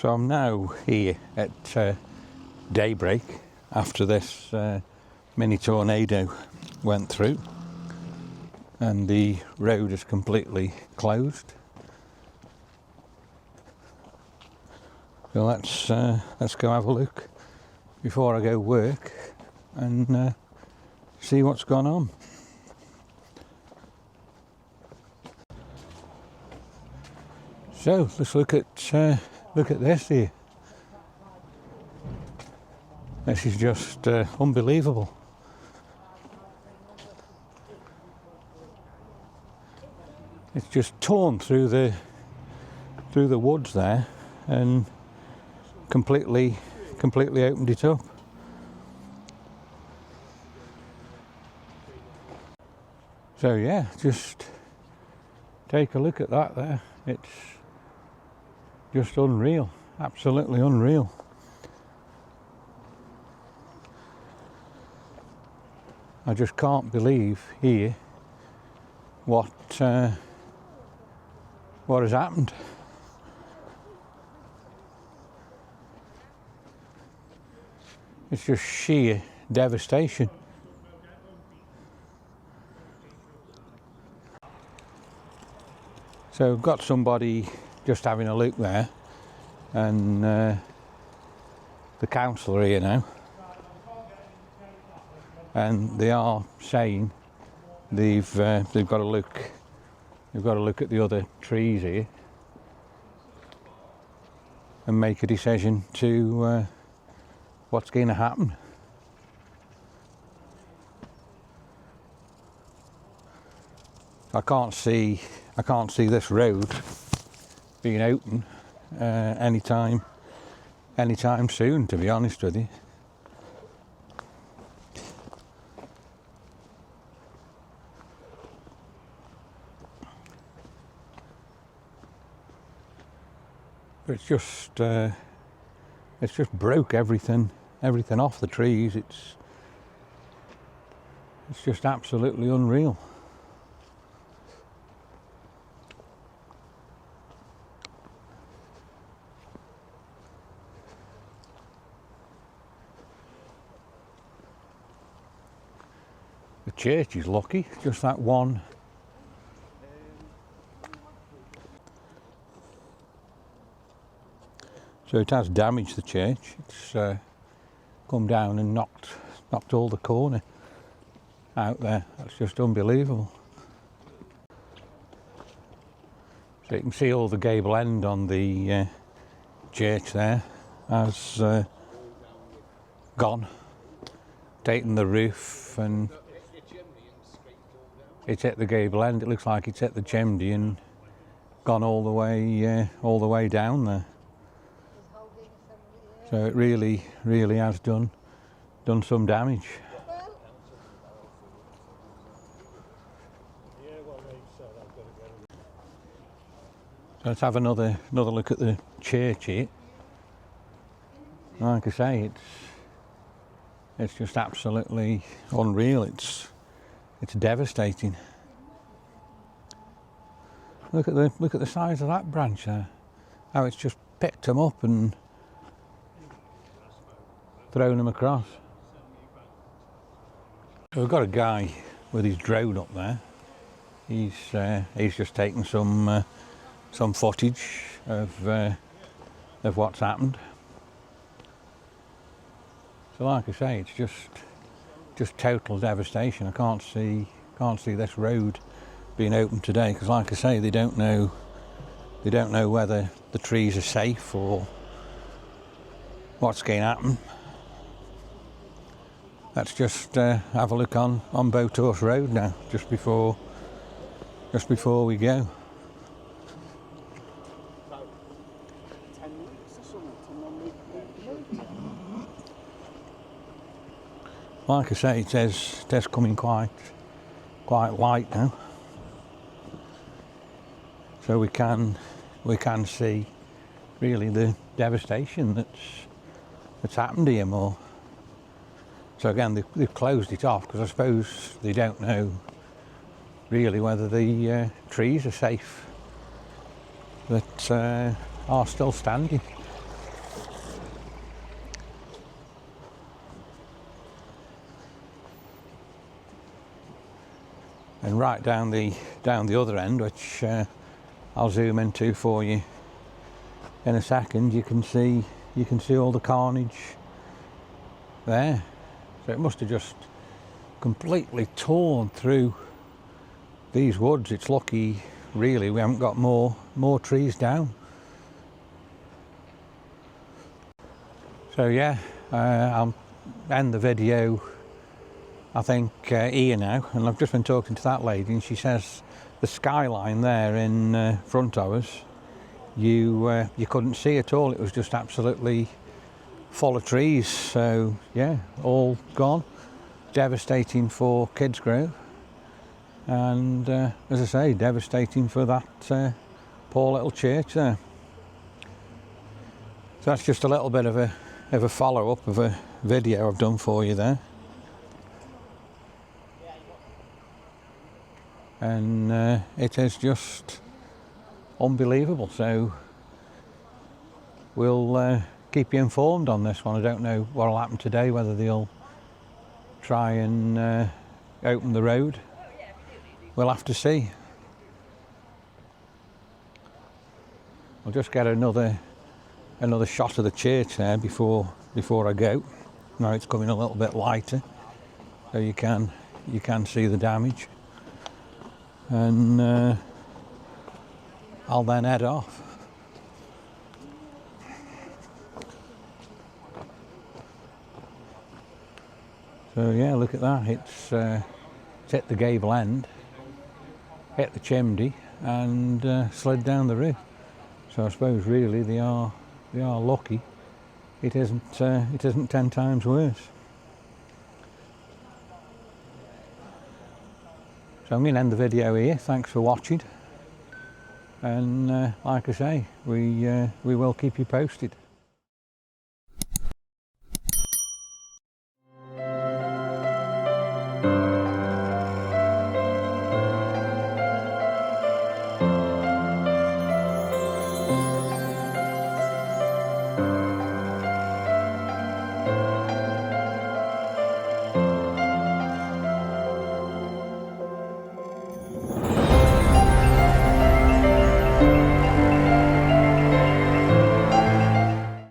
So I'm now here at daybreak after this mini tornado went through and the road is completely closed. So let's go have a look before I go work and see what's gone on. So let's look at this here. This is just unbelievable. It's just torn through the woods there and completely opened it up. So yeah, just take a look at that there. It's just unreal, absolutely unreal. I just can't believe here what has happened. It's just sheer devastation. So I've got somebody just having a look there, and the councillor here now, and they are saying they've got to look at the other trees here and make a decision to what's going to happen. I can't see this road being open anytime soon, to be honest with you. But it's just broke everything off the trees. It's just absolutely unreal. The church is lucky, just that one. So it has damaged the church. It's come down and knocked all the corner out there. That's just unbelievable. So you can see all the gable end on the church there has gone, taken the roof, and it's at the gable end. It looks like it's at the chimney and gone all the way down there. So it really has done some damage. So let's have another look at the church here. Like I say, it's just absolutely unreal. It's devastating. Look at the size of that branch there. How it's just picked them up and thrown them across. So we've got a guy with his drone up there. He's just taking some footage of what's happened. So like I say, it's just total devastation. I can't see this road being open today, because like I say, they don't know whether the trees are safe or what's going to happen. Let's just have a look on Boat Horse Road now, just before we go. Like I say, it says coming quite light now, so we can see really the devastation that's happened here more. So again, they've closed it off because I suppose they don't know really whether the trees are safe that are still standing. And right down the other end, which I'll zoom into for you in a second, you can see all the carnage there. So it must have just completely torn through these woods. It's lucky really we haven't got more trees down. So yeah, I'll end the video I think here now, and I've just been talking to that lady and she says the skyline there in front of us you couldn't see at all. It was just absolutely full of trees. So yeah, all gone. Devastating for Kidsgrove, and as I say, devastating for that poor little church there. So that's just a little bit of a follow-up of a video I've done for you there. And it is just unbelievable. So we'll keep you informed on this one. I don't know what will happen today, whether they'll try and open the road. We'll have to see. I'll just get another shot of the church there before I go. Now it's coming a little bit lighter, so you can see the damage. And I'll then head off. So yeah, look at that. It's hit the gable end, hit the chimney, and slid down the roof. So I suppose really they are lucky. It isn't 10 times worse. So I'm going to end the video here. Thanks for watching, and like I say, we will keep you posted.